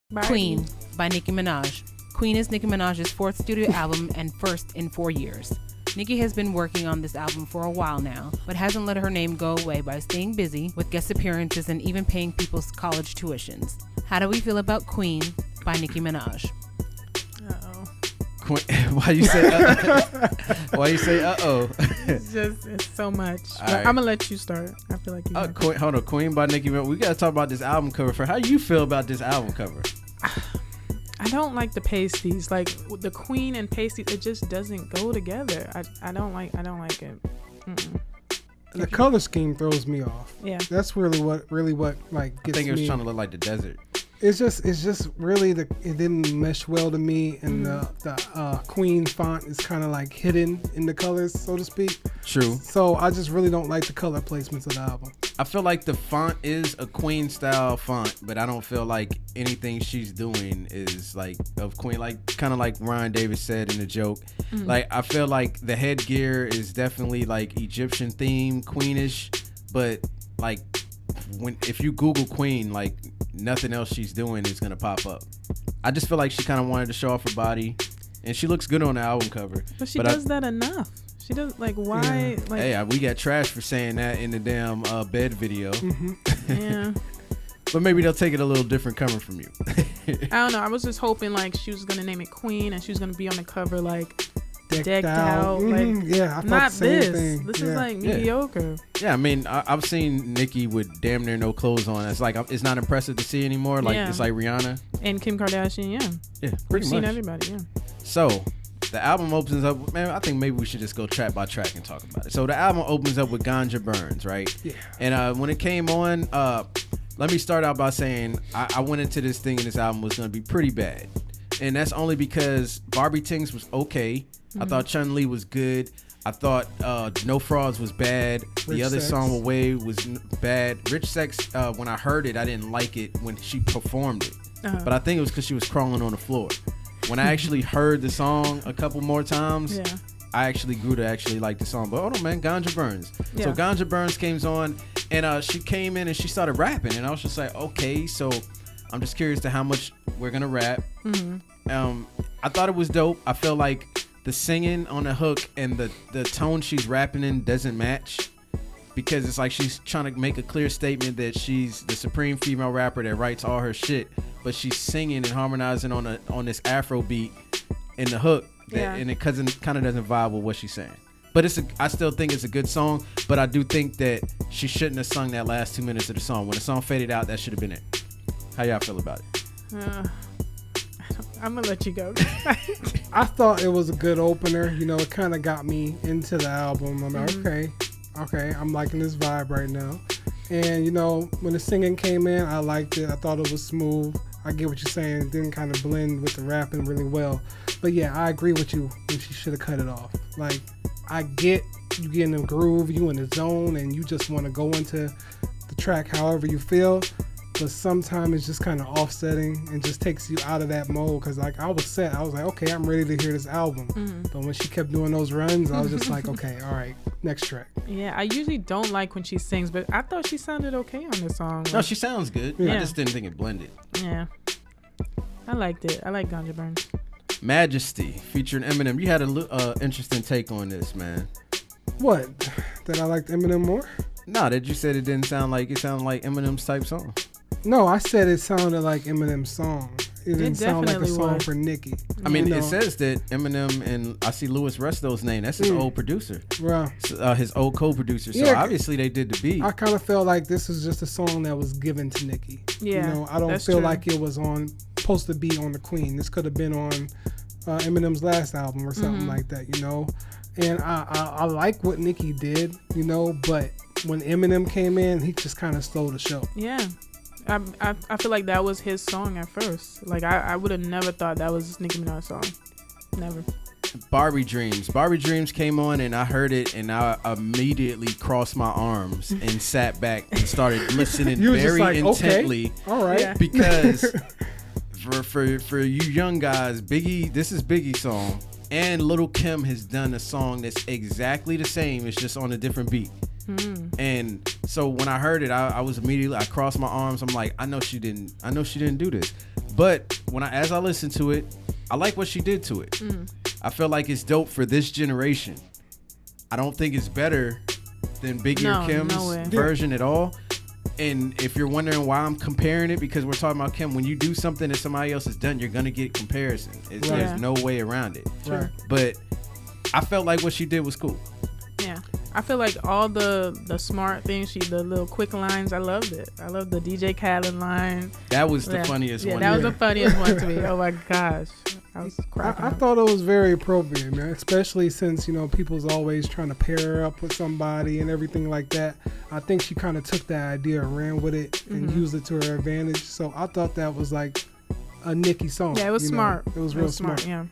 Barbie. Queen by Nicki Minaj. Queen is Nicki Minaj's fourth studio album and first in 4 years. Nicki has been working on this album for a while now, but hasn't let her name go away by staying busy with guest appearances and even paying people's college tuitions. How do we feel about Queen by Nicki Minaj? Why you say why you say It's so much. All right. I'm gonna let you start. I feel like you hold on. Queen by Nicki Minaj. We gotta talk about this album cover. For how you feel about this album cover? I don't like the pasties. Like the Queen and pasties, it just doesn't go together. I don't like it. Mm-mm. The color scheme throws me off. Yeah, that's really what like I gets think it was me. trying to look like the desert. It's just really it didn't mesh well to me, and the Queen font is kind of like hidden in the colors, so to speak. True. So I just really don't like the color placements of the album. I feel like the font is a Queen style font, but I don't feel like anything she's doing is like of Queen. Like kind of like Ryan Davis said in the joke. Mm-hmm. Like I feel like the headgear is definitely like Egyptian themed, Queenish, but like if you Google Queen, like nothing else she's doing is gonna pop up. I just feel like she kind of wanted to show off her body, and she looks good on the album cover. But she does that enough. She does like why? Yeah. Like, hey, we got trash for saying that in the damn bed video. Mm-hmm. Yeah. But maybe they'll take it a little different coming from you. I don't know. I was just hoping like she was gonna name it Queen and she was gonna be on the cover like decked out. Mm-hmm. Like yeah, I thought not the same this. thing. This is like mediocre. Yeah, I mean, I've seen Nicki with damn near no clothes on. It's like it's not impressive to see anymore. Like it's like Rihanna and Kim Kardashian. Yeah, pretty We've much. seen everybody. Yeah. So the album opens up. Man, I think maybe we should just go track by track and talk about it. So the album opens up with Ganja Burns, right? Yeah. And when it came on, let me start out by saying I went into this thing and this album was going to be pretty bad. And that's only because Barbie Dreams was okay. I thought Chun-Li was good. I thought No Frauds was bad. The other song Away was bad. Rich Sex, when I heard it, I didn't like it when she performed it. But I think it was because she was crawling on the floor. When I actually heard the song a couple more times, I actually grew to actually like the song. But hold on, man, Ganja Burns. Yeah. So Ganja Burns came on, and she came in and she started rapping. And I was just like, okay, so I'm just curious to how much we're going to rap. Mm-hmm. I thought it was dope. I feel like the singing on the hook and the tone she's rapping in doesn't match, because it's like she's trying to make a clear statement that she's the supreme female rapper that writes all her shit, but she's singing and harmonizing on this Afro beat in the hook, and it kind of doesn't vibe with what she's saying. But I still think it's a good song, but I do think that she shouldn't have sung that last 2 minutes of the song. When the song faded out, that should have been it. How y'all feel about it? I'm gonna let you go. I thought it was a good opener. You know, it kind of got me into the album. I'm like, okay, I'm liking this vibe right now. And you know, when the singing came in, I liked it. I thought it was smooth. I get what you're saying. It didn't kind of blend with the rapping really well. But yeah, I agree with you when she should have cut it off. Like, I get you get in the groove, you in the zone, and you just want to go into the track however you feel. But sometimes it's just kind of offsetting and just takes you out of that mode. Because like I was set, I was like, okay, I'm ready to hear this album. But when she kept doing those runs, I was just like, okay, all right, next track. Yeah, I usually don't like when she sings, but I thought she sounded okay on this song. No, she sounds good. Yeah. I just didn't think it blended. Yeah, I liked it. I like Ganja Burns. Majesty featuring Eminem. You had a interesting take on this, man. What? That I liked Eminem more? No, that you said it didn't sound like it sounded like Eminem's type song. No, I said it sounded like Eminem's song. It didn't sound like a song for Nicki. I mean, it says that Eminem, and I see Louis Resto's name. That's his old producer. Right. His old co-producer. So obviously they did the beat. I kind of felt like this was just a song that was given to Nicki. Yeah, you know, I don't feel like it was supposed to be on the Queen. This could have been on Eminem's last album or something like that, you know. And I like what Nicki did, you know, but when Eminem came in, he just kind of stole the show. Yeah. I feel like that was his song at first. Like I would have never thought that was Nicki Minaj's song. Never. Barbie Dreams. Barbie Dreams came on and I heard it and I immediately crossed my arms and sat back and started listening very like, intently. Okay. All right. Yeah. Because for you young guys, Biggie, this is Biggie's song, and Lil' Kim has done a song that's exactly the same. It's just on a different beat. And so when I heard it, I was immediately, I crossed my arms. I'm like, I know she didn't do this. But as I listen to it, I like what she did to it. I feel like it's dope for this generation. I don't think it's better than Biggie or Kim's version at all. And if you're wondering why I'm comparing it, because we're talking about Kim, when you do something that somebody else has done, you're gonna get comparison. There's no way around it. Right. But I felt like what she did was cool. Yeah. I feel like all the smart things, the little quick lines, I loved it. I loved the DJ Khaled line. That was the funniest one. Yeah, that was the funniest one to me. Oh my gosh. I was cracking I up. thought it was very appropriate, man, especially since, people's always trying to pair her up with somebody and everything like that. I think she kind of took that idea and ran with it and used it to her advantage. So I thought that was like a Nicki song. Yeah, it was smart. It was real smart. Yeah.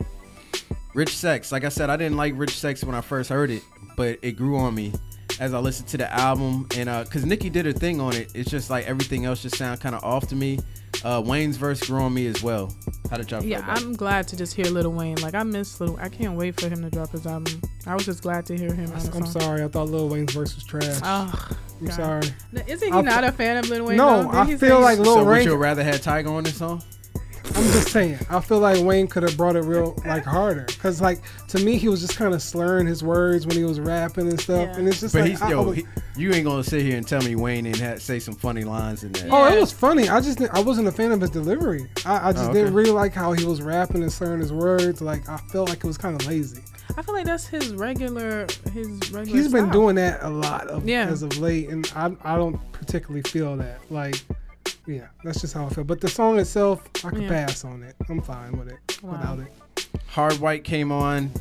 Rich Sex. Like I said, I didn't like Rich Sex when I first heard it, but it grew on me as I listened to the album. And because Nicki did her thing on it, it's just like everything else just sound kind of off to me. Wayne's verse grew on me as well. How did y'all feel about I'm glad to just hear Lil Wayne. Like, I miss Lil. I can't wait for him to drop his album. I was just glad to hear him on the song. I'm sorry. I thought Lil Wayne's verse was trash. Oh, I'm sorry. Isn't he not a fan of Lil Wayne? No, I feel like Lil So would Wayne. you rather have Tyga on this song? I'm just saying. I feel like Wayne could have brought it real harder, because to me he was just kind of slurring his words when he was rapping and stuff, and it's just But like you ain't gonna sit here and tell me Wayne didn't say some funny lines in there. Oh, it was funny. I wasn't a fan of his delivery. I just didn't really like how he was rapping and slurring his words. Like, I felt like it was kind of lazy. I feel like that's his regular. He's been doing that a lot as of late, and I don't particularly feel that. Like, yeah, that's just how I feel. But the song itself, I could pass on it. I'm fine with it without it. Hard White came on.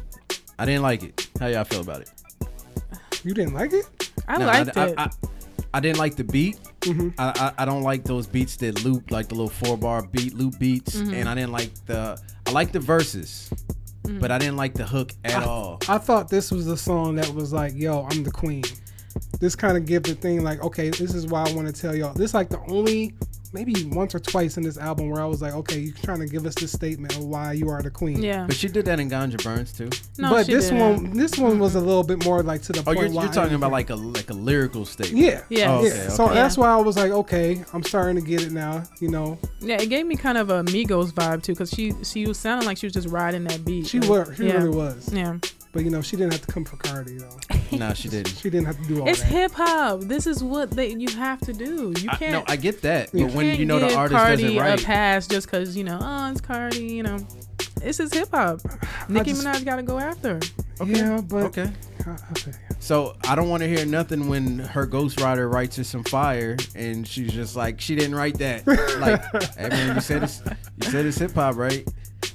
I didn't like it. How y'all feel about it? You didn't like it? I liked it. I didn't like the beat. Mm-hmm. I don't like those beats that loop, like the little 4-bar beat loop beats. And I didn't like I like the verses, but I didn't like the hook at all. I thought this was the song that was like, yo, I'm the queen. This kind of give the thing like, okay, this is why I want to tell y'all. This is like the only, maybe once or twice in this album where I was like, okay, you're trying to give us this statement of why you are the queen. Yeah. But she did that in Ganja Burns too. No, but she this didn't. one was a little bit more like to the point. You're talking about like a lyrical statement. Yeah. Yeah. Oh, yeah. okay, So okay. that's why I was like, okay, I'm starting to get it now. Yeah, it gave me kind of a Migos vibe too, because she was sounding like she was just riding that beat. She really was. Yeah. But she didn't have to come for Cardi though. No, she didn't. She didn't have to do all It's that. hip hop. This is what you have to do. You can't. No, I get that. You But when can't the give artist Cardi doesn't write. a pass just because it's Cardi. This is hip hop. Nicki Minaj got to go after her. Okay. Yeah, but Okay. Okay. So I don't want to hear nothing when her ghostwriter writes her some fire and she's just like, she didn't write that. Like, hey man, you said it's hip hop, right?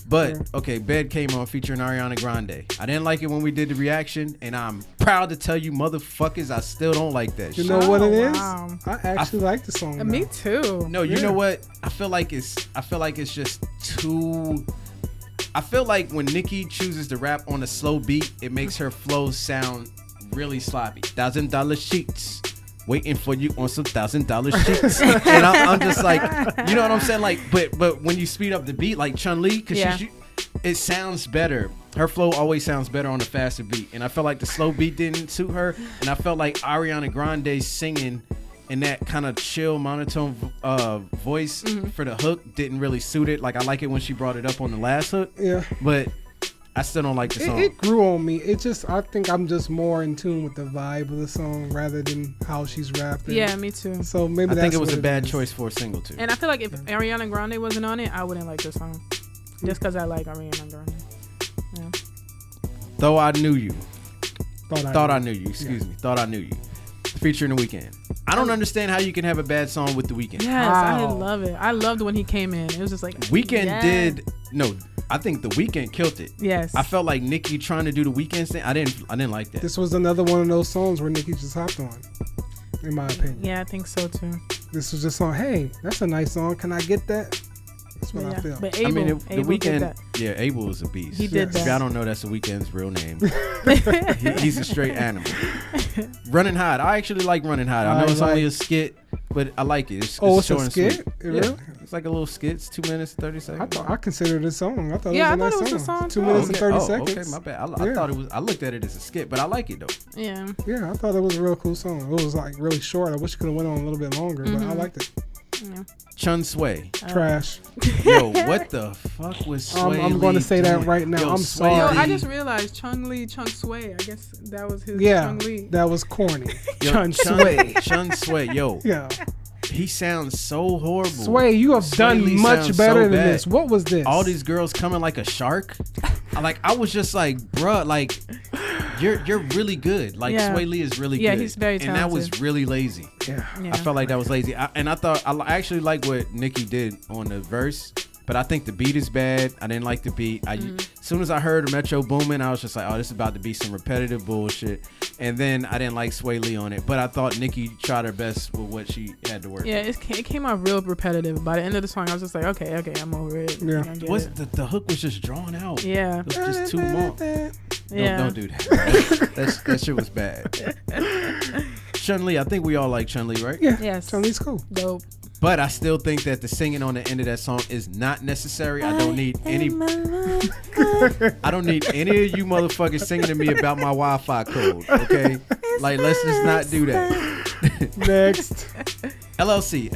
But okay, Bed came on featuring Ariana Grande. I didn't like it when we did the reaction, and I'm proud to tell you, motherfuckers, I still don't like that You shit. know what it is? Wow. I actually like the song. Me now. too. No, you Yeah. know what? I feel like it's just too. I feel like when Nicki chooses to rap on a slow beat, it makes her flow sound really sloppy. $1,000 sheets, waiting for you on some $1,000 sheets, and I'm just like, you know what I'm saying? Like, but when you speed up the beat, like Chun-Li, because it sounds better. Her flow always sounds better on a faster beat, and I felt like the slow beat didn't suit her, and I felt like Ariana Grande singing in that kind of chill monotone voice for the hook didn't really suit it. Like, I like it when she brought it up on the last hook, but I still don't like the song. It grew on me. I think I'm just more in tune with the vibe of the song rather than how she's rapping. Yeah, me too. So maybe I that's think it was what a bad is. choice for a single too. And I feel like if Ariana Grande wasn't on it, I wouldn't like this song. Just because I like Ariana Grande. Yeah. Though I Knew You. Thought I Knew You. Excuse me. Thought I Knew You. Featuring The Weeknd. I don't understand how you can have a bad song with The Weeknd. Yes, I Wow. love it. I loved when he came in. It was just like Weeknd did. No, I think The Weeknd killed it. Yes. I felt like Nicki trying to do the Weeknd thing. I didn't like that. This was another one of those songs where Nicki just hopped on, in my opinion. Yeah, I think so too. This was just on, hey, that's a nice song. Can I get that? That's what I feel. But Abel, I mean, The Abel did Weeknd. that. Yeah, Abel was a beast. He did If that. y'all don't know, that's The Weeknd's real name. He's a straight animal. Running Hot. I actually like Running Hot. I know it's only a skit, but I like it. It's Oh, it's short a and skit? sweet. Really? It's like a little skit. It's 2 minutes, 30 seconds. I considered it a song. I thought Yeah, it was a I thought nice it was a song, 2 too. minutes and 30 Okay, seconds. my bad. I thought it was. I looked at it as a skit, but I like it though. Yeah. Yeah, I thought it was a real cool song. It was like really short. I wish it could have went on a little bit longer, but I liked it. Yeah. Chun Sway. Trash. Yo, what the fuck was Sway I'm going to Lee say that doing? right now. Yo, I'm Sway sorry. Yo, I Lee- just realized Chung Sway. I guess that was his Yeah, Chung Lee. that was corny. Yo, Chun Sway. Chun Sway. Yo, Yeah. he sounds so horrible. Sway, you have Sway Lee done much sounds better so than bad. this. What was this? All these girls coming like a shark. I was just like, bruh, like you're really good. Like Yeah. Sway Lee is really good. Yeah, he's very And that was talented. really lazy. Yeah. Yeah. I felt like that was lazy. I thought I actually like what Nicki did on the verse, but I think the beat is bad. I didn't like the beat. As soon as I heard Metro Boomin, I was just like, oh, this is about to be some repetitive bullshit. And then I didn't like Sway Lee on it, but I thought Nicki tried her best with what she had to work. Yeah, it came out real repetitive. By the end of the song, I was just like, okay, I'm over it. Yeah. I get What's it. the hook was just drawn out. Yeah. It was just too long. Yeah. Don't do that. that shit was bad. Chun-Li, I think we all like Chun-Li, right? Yeah. Yes. Chun-Li's cool. Dope. But I still think that the singing on the end of that song is not necessary. I don't need any I don't need any of you motherfuckers singing to me about my Wi-Fi code, okay? Like, let's just not do that. Next. LLC.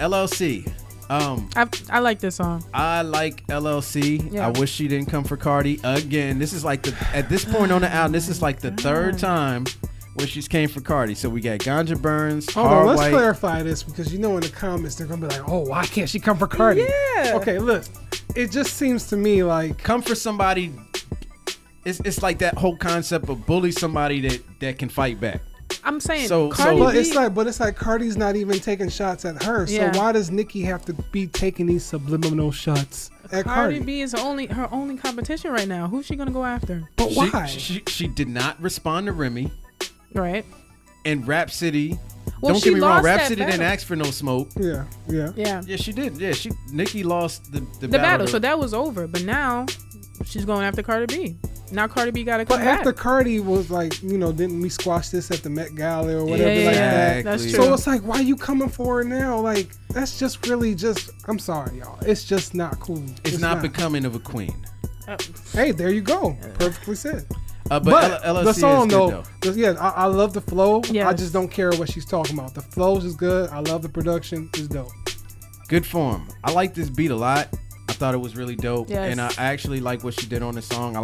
I like this song. I like LLC. Yeah. I wish she didn't come for Cardi again. This is like at this point on the album, this is like the third time when she's came for Cardi. So we got Ganja Burns, Hold on, Hard let's White. clarify this because you know in the comments they're gonna be like, "Oh, why can't she come for Cardi?" Yeah. Okay, look, it just seems to me like Come for somebody. It's like that whole concept of bully somebody that can fight back. I'm saying So- Cardi so- B. but it's like Cardi's not even taking shots at her. Yeah. So why does Nicki have to be taking these subliminal shots at Cardi Cardi? B is her only competition right now. Who's she gonna go after? But why? She did not respond to Remy. Right. And Rhapsody. Well, Don't she get me wrong. lost that Rhapsody didn't battle. ask for no smoke. Yeah. Yeah. Yeah, she did. Yeah, Nicki lost the The battle. to- So that was over. But now she's going after Cardi B. Now Cardi B got to come But back. after Cardi was like, didn't we squash this at the Met Gala or Yeah, whatever yeah, like yeah. that? That's Exactly. true. So it's like, why you coming for her now? Like, that's just really just. I'm sorry, y'all. It's just not cool. It's not becoming of a queen. Hey, there you go. Perfectly said. But LLC the song is good, though, I love the flow. I Yes. just don't care what she's talking about. The flows is good. I love the production. It's dope. Good form. I like this beat a lot. I thought it was really dope. Yes. And I actually like what she did on the song.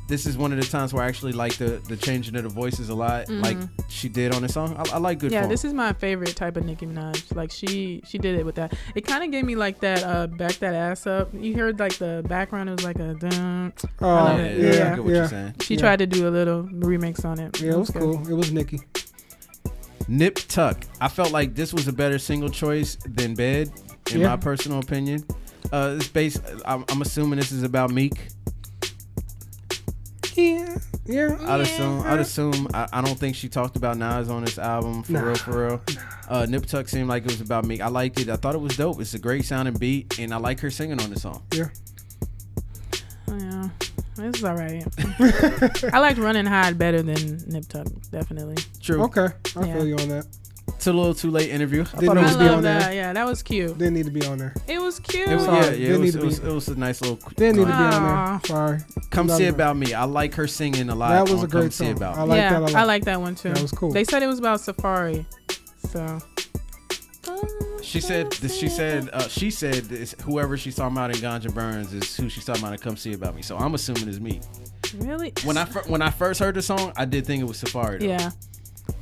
This is one of the times where I actually like the changing of the voices a lot. Like she did on the song. I like good form. This is my favorite type of Nicki Minaj. Like she did it with that. It kind of gave me like that back that ass up. You heard like the background. It was like a dun. Oh, love yeah, it. I get what you're saying. She Yeah. tried to do a little remix on it. Yeah, it was good. cool. It was Nicki. Nip Tuck. I felt like this was a better single choice than Bed, in Yeah. my personal opinion. It's based. I'm assuming this is about Meek. Yeah. I'd assume. I don't think she talked about Nas on this album for real. Nip Tuck seemed like it was about Meek. I liked it. I thought it was dope. It's a great sounding beat, and I like her singing on the song. Yeah. Yeah, this is all right. I liked Running Hide better than Nip Tuck, definitely. True. Okay. I Yeah. feel you on that. It's a little too late interview. I Didn't thought it need was to I be love on that. there. Yeah, that was cute. Didn't need to be on there. It was cute. It was, Sorry, yeah, it didn't was, need to it was a nice little. Didn't need to be on Aw. there. Sorry. Come Love See it. About Me. I like her singing a lot. That was on a great Come See song. About I Me. like yeah, that a lot. I like that one too. That was cool. They said it was about Safari, so. She said this, whoever she's talking about in Ganja Burns is who she's talking about in Come See About Me. So I'm assuming it's me. Really? When I first heard the song, I did think it was Safari though. Yeah.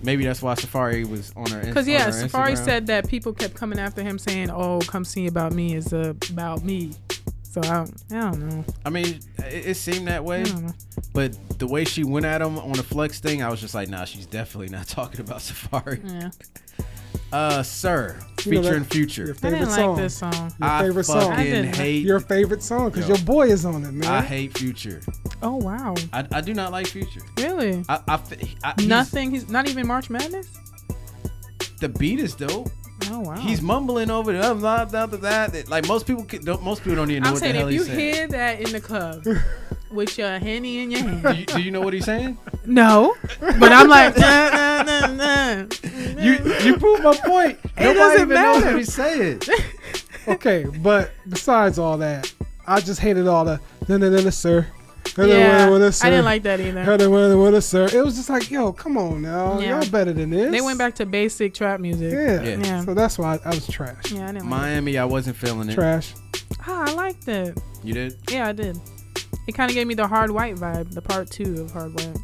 Maybe that's why Safari was on her. Because on her Safari Instagram. said that people kept coming after him saying, "Oh, Come See About Me is about me." So I don't know. I mean, it seemed that way, I don't know. but the way she went at him on the flex thing, I was just like, nah, she's definitely not talking about Safari. Yeah. Sir, You know featuring that- Future. Your I favorite didn't song. like this song. Your I favorite song. I fucking didn't. hate. Your favorite song because Yo. your boy is on it, man. I hate Future. Oh wow. I do not like Future. Really? He's- Nothing. He's not even March Madness. The beat is dope. Oh wow. He's mumbling over that. Like most people don't even know I'm what the saying hell if you he's saying. hear that in the club with your Henny in your hand, Do you know what he's saying? no, but I'm like, nah, nah, nah, nah. You prove my point. Nobody doesn't even knows matter. what he's saying. Okay, but besides all that, I just hated all the sir. Yeah, I didn't like that either. It was just like, yo, come on now. Y'all better than this. They went back to basic trap music. Yeah. So that's why I was trash. Yeah, I didn't like Miami, I wasn't feeling it. Trash. I liked it. You did? Yeah, I did. It kind of gave me the Hard White vibe, the part 2 of Hard White.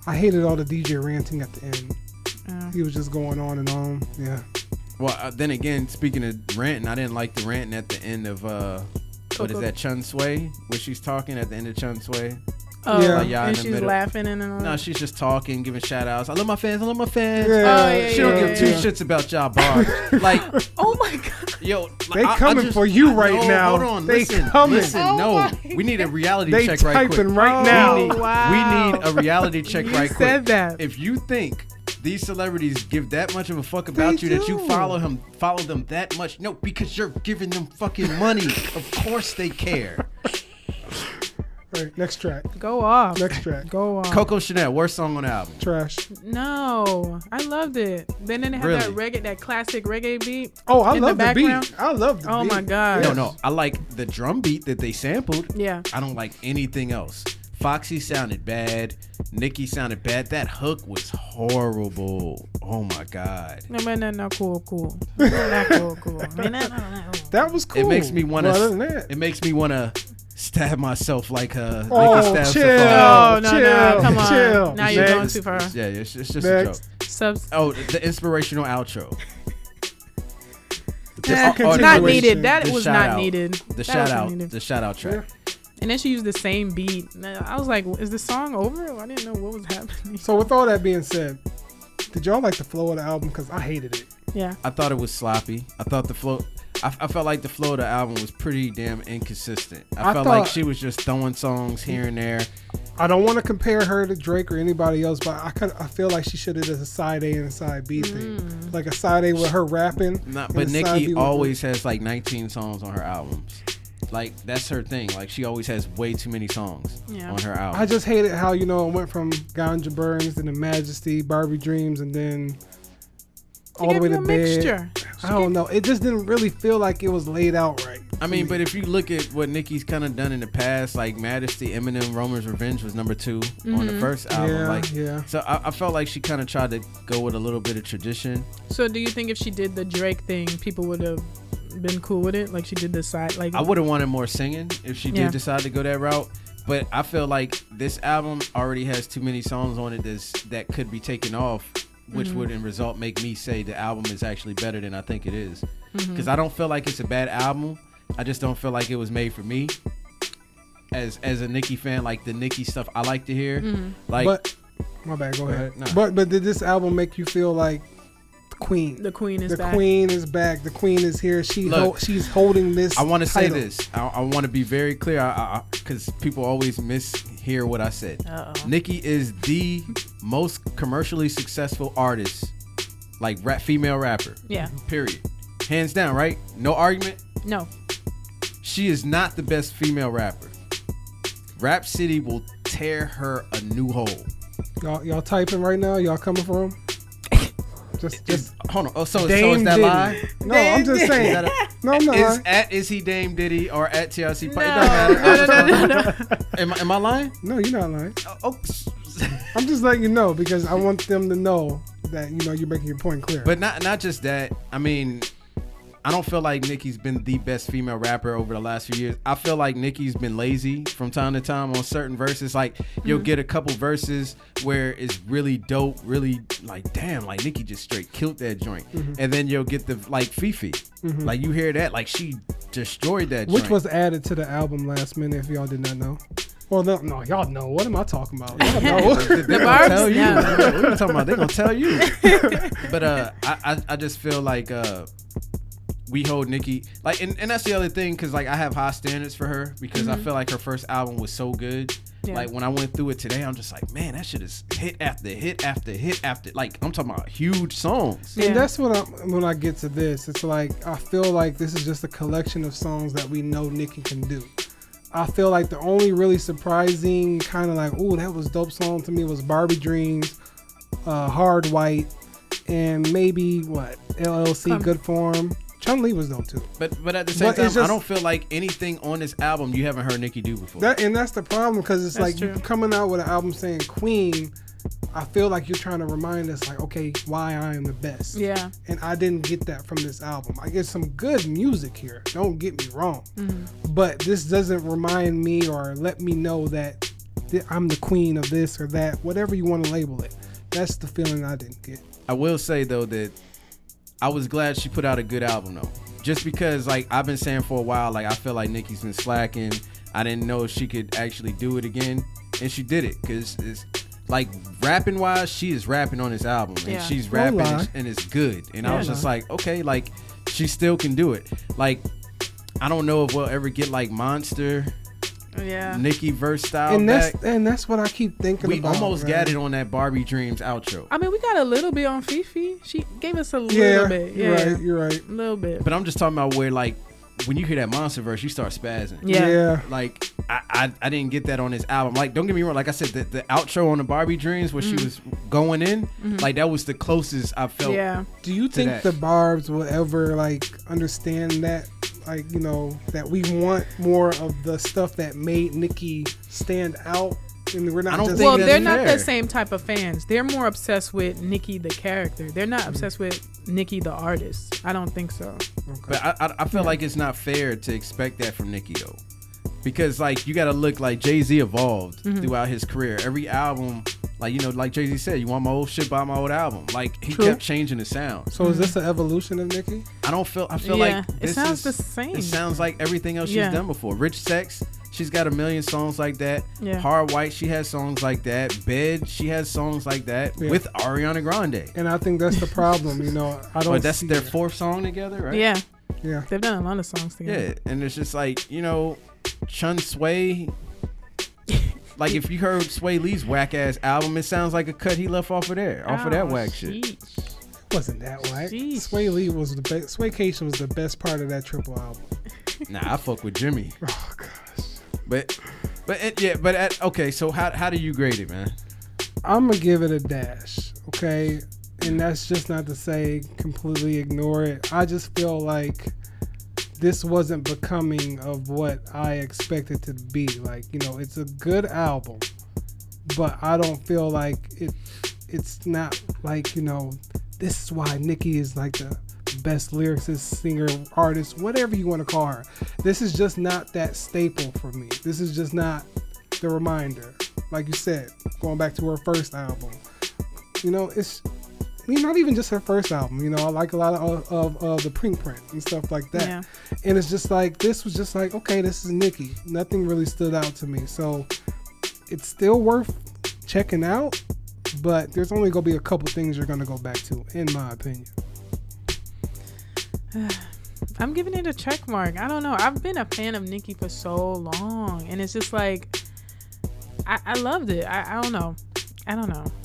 I hated all the DJ ranting at the end. He was just going on and on. Yeah. Well, then again, speaking of ranting, I didn't like the ranting at the end of what is that, Chun Sway, where she's talking at the end of Chun Sway. Oh, yeah. And she's laughing and all that. No, she's just talking, giving shout outs. I love my fans. Yeah. She don't give two shits about y'all bars. Like, oh my God. Yo, they coming for you right now. Hold on, they listen. No, we need a reality they check right quick. typing right now. We need a reality check right quick. You said that. If you think these celebrities give that much of a fuck about you that you follow them that much, no, because you're giving them fucking money. Of course they care. Right, next track. Go off. Next track. Go off. Coco Chanel, worst song on the album. Trash. No, I loved it. Then they had that reggae, that classic reggae beat. Oh, I love the beat. I love the beat. Oh my God. No, I like the drum beat that they sampled. Yeah. I don't like anything else. Foxy sounded bad. Nicki sounded bad. That hook was horrible. Oh my God. No, cool. Not cool. That was cool. It makes me want to. It makes me want to stab myself like Nicki stabs chill. No, come on. Chill. Now you're going too far. Yeah, it's just a joke. The inspirational outro. Not needed. That was not needed. The shout out track. Yeah. And then she used the same beat. I was like, is the song over? I didn't know what was happening. So with all that being said, did y'all like the flow of the album? Because I hated it. Yeah. I thought it was sloppy. I thought the flow... I felt like the flow of the album was pretty damn inconsistent. I felt like she was just throwing songs here and there. I don't want to compare her to Drake or anybody else, but I feel like she should have done a side A and a side B thing. Like a side A with her rapping. But Nicki always has like 19 songs on her albums. Like, that's her thing. Like, she always has way too many songs on her album. I just hated how, it went from Ganja Burns and the Majesty, Barbie Dreams, and then all the way to Bed. I don't know. It just didn't really feel like it was laid out right. I mean, but if you look at what Nicki's kind of done in the past, like Majesty, Eminem, Roman's Revenge was number 2 on the first album. So I felt like she kind of tried to go with a little bit of tradition. So do you think if she did the Drake thing, people would have been cool with it? Like she did the side, like I would have wanted more singing if she did decide to go that route. But I feel like this album already has too many songs on it that could be taken off, which would in result make me say the album is actually better than I think it is. Because I don't feel like it's a bad album. I just don't feel like it was made for me. As a Nicki fan, like the Nicki stuff I like to hear. But my bad, go ahead. No. But did this album make you feel like the queen is back? The queen is back. The queen is here. She's holding this. I want to say this. I want to be very clear because people always mishear what I said. Nicki is the most commercially successful artist, like female rapper. Yeah. Period. Hands down, right? No argument? No. She is not the best female rapper. Rap City will tear her a new hole. Y'all typing right now? Y'all coming for him? Just hold on. Oh, so is that lie? No, I'm just saying. No, I'm not. Is he Dame Diddy or at TLC? No. Am I lying? No, you're not lying. Oh. I'm just letting you know because I want them to know that you're making your point clear. But not just that. I mean, I don't feel like Nicki's been the best female rapper over the last few years. I feel like Nicki's been lazy from time to time on certain verses. Like you'll get a couple verses where it's really dope, really like damn, like Nicki just straight killed that joint. And then you'll get the like Fifi. Like you hear that, like she destroyed that joint. Which was added to the album last minute if y'all did not know. Well, no, y'all know. What am I talking about? Y'all know. They're gonna tell you. What are you talking about? They're gonna tell you. But I just feel like we hold Nicki like, and that's the other thing because like I have high standards for her because I feel like her first album was so good. Like when I went through it today, I'm just like, man, that shit is hit after hit after hit after. Like I'm talking about huge songs. And that's what when I get to this, it's like I feel like this is just a collection of songs that we know Nicki can do. I feel like the only really surprising kind of like, ooh, that was dope song to me was Barbie Dreams, Hard White, and maybe LLC, Good Form, Chun-Li was dope too. But at the same But time, it's just- I don't feel like anything on this album you haven't heard Nicki do before. That's the problem, because it's That's like true. you coming out with an album saying Queen. I feel like you're trying to remind us, like, okay, why I am the best. Yeah. And I didn't get that from this album. I get some good music here. Don't get me wrong. Mm-hmm. But this doesn't remind me or let me know that I'm the queen of this or that, whatever you want to label it. That's the feeling I didn't get. I will say though that I was glad she put out a good album though. Just because like I've been saying for a while, like I feel like Nicki's been slacking. I didn't know if she could actually do it again, and she did it, because it's like rapping wise, she is rapping on this album, and Yeah. she's No rapping lie. and it's good. And I was No just lie. like, okay, like she still can do it. Like I don't know if we'll ever get like Monster, Yeah. Nicki verse style And back. that's what I keep thinking We about. almost man. got it on that Barbie Dreams outro. I mean, we got a little bit on Fifi. She gave us a little Yeah, bit. Yeah. you're right. A little bit. But I'm just talking about where like when you hear that Monster verse, you start spazzing. Yeah. Like I didn't get that on this album. Like don't get me wrong, like I said, the outro on the Barbie Dreams where she was going in, like that was the closest I felt. Yeah. Do you think that. the Barbs will ever like understand that, like, you know, that we want more of the stuff that made Nicki stand out, and we're not I don't just think Well, that's they're not fair. the same type of fans. They're more obsessed with Nicki the character. They're not obsessed with Nicki the artist. I don't think so. Okay. But I feel like it's not fair to expect that from Nicki though. Because like you gotta look like Jay-Z evolved throughout his career. Every album, like, you know, like Jay-Z said, you want my old shit, buy my old album. Like he True. kept changing the sound. So is this an evolution of Nicki? I feel Yeah, like it this sounds is the same. It sounds like everything else Yeah. she's done before. Rich Sex, she's got a million songs like that. Yeah. Hard White, she has songs like that. Bed, she has songs like that Yeah. with Ariana Grande. And I think that's the problem. You know, I don't. But that's see their it. fourth song together, right? Yeah. Yeah. They've done a lot of songs together. Yeah, and it's just like, you know, Chun Sway. Like if you heard Sway Lee's whack ass album, it sounds like a cut he left off of there, off of that whack shit. sheesh. Wasn't that whack? Sheesh. Sway Lee was the best. Swaycation was the best part of that triple album. Nah, I fuck with Jimmy, Oh gosh. but okay. So how do you grade it, man? I'm gonna give it a dash, okay? And that's just not to say completely ignore it. I just feel like this wasn't becoming of what I expected to be. Like, you know, it's a good album, but I don't feel like it's not like, you know, this is why Nicki is like the best lyricist, singer, artist, whatever you want to call her. This is just not that staple for me. This is just not the reminder. Like you said, going back to her first album, you know, it's not even just her first album. You know, I like a lot of the print and stuff like that. Yeah. And it's just like, this was just like, okay, this is Nicki. Nothing really stood out to me. So it's still worth checking out, but there's only going to be a couple things you're going to go back to, in my opinion. I'm giving it a check mark. I don't know. I've been a fan of Nicki for so long, and it's just like I loved it. I don't know.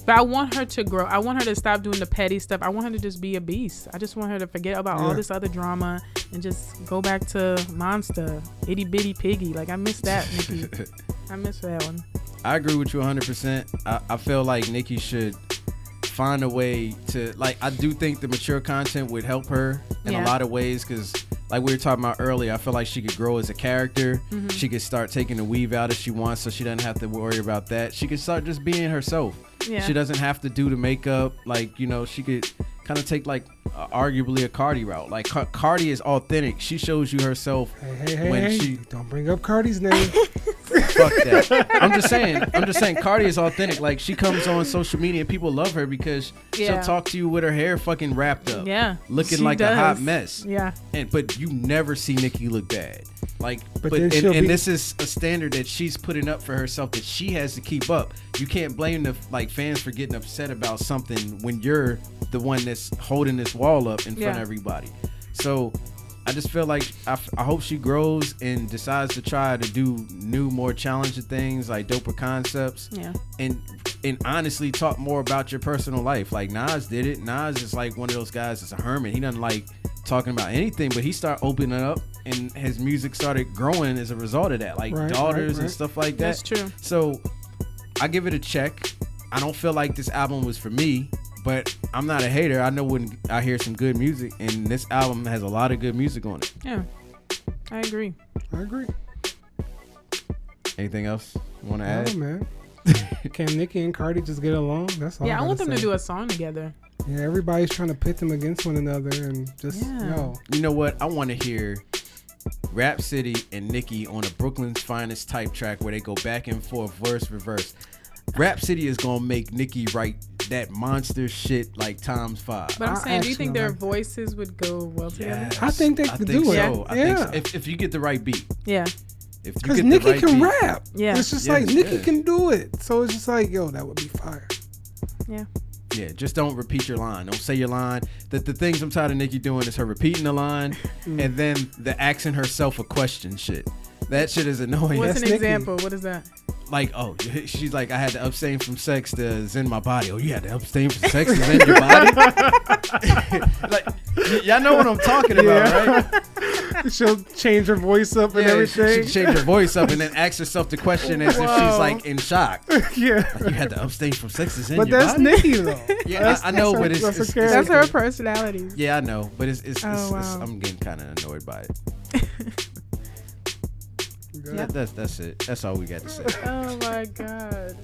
But I want her to grow. I want her to stop doing the petty stuff. I want her to just be a beast. I just want her to forget about all this other drama and just go back to Monster, Itty Bitty Piggy. Like, I miss that, Nicki. I miss that one. I agree with you 100%. I feel like Nicki should find a way to, like, I do think the mature content would help her in a lot of ways, because like we were talking about earlier, I feel like she could grow as a character. She could start taking the weave out if she wants, so she doesn't have to worry about that. She could start just being herself. Yeah. She doesn't have to do the makeup. Like, you know, she could kind of take like arguably a Cardi route. Like Cardi is authentic. She shows you herself when she don't bring up Cardi's name. fuck that. I'm just saying Cardi is authentic. Like, she comes on social media and people love her because she'll talk to you with her hair fucking wrapped up. Yeah. Looking She like a hot does. mess. Yeah. But you never see Nicki look bad. Like, But but then she'll be- this is a standard that she's putting up for herself that she has to keep up. You can't blame the fans for getting upset about something when you're the one that's holding this wall up in front of everybody. So I just feel like I hope she grows and decides to try to do new, more challenging things, like doper concepts. Yeah. And honestly talk more about your personal life. Like Nas did it. Nas is like one of those guys that's a hermit. He doesn't like talking about anything, but he started opening up and his music started growing as a result of that. Like Daughters and stuff like that. That's true. So I give it a check. I don't feel like this album was for me, But I'm not a hater. I know when I hear some good music, and this album has a lot of good music on it. Yeah, I agree. Anything else you want to Oh add? man, can Nicki and Cardi just get along? That's all. Yeah, I want them say. to do a song together. Yeah, everybody's trying to pit them against one another and just You know what? I want to hear Rhapsody and Nicki on a Brooklyn's Finest type track where they go back and forth, verse, reverse. Rhapsody is gonna make Nicki write that monster shit like times 5. But I'm I saying, do you think actually their like- voices would go well together? Yes. I think they could do it. So. I Yeah. think so. If you get the right beat. Yeah. If you Because get Nicki the right can beat. rap. Yeah. It's just Yes, like Nicki yeah. can do it. So it's just like, yo, that would be fire. Yeah. Yeah, just don't repeat your line. Don't say your line. The things I'm tired of Nicki doing is her repeating the line and then the asking herself a question shit. That shit is annoying. What's That's an Nicki. example? What is that? Like, oh, she's like, I had to abstain from sex to zen my body. Oh, you had to abstain from sex to zen your body? Like, y'all know what I'm talking about, right? She'll change her voice up and Yeah, everything. she change her voice up and then ask herself the question as if she's Whoa. like in shock. Yeah. Like, you had to abstain from sex to zen But your that's body? Nicki though. Yeah, I know, but it's, that's her it's That's character. her personality. yeah, I know, but it's Oh, wow. I'm getting kind of annoyed by it. Yeah. That's it. That's all we got to say. Oh my god.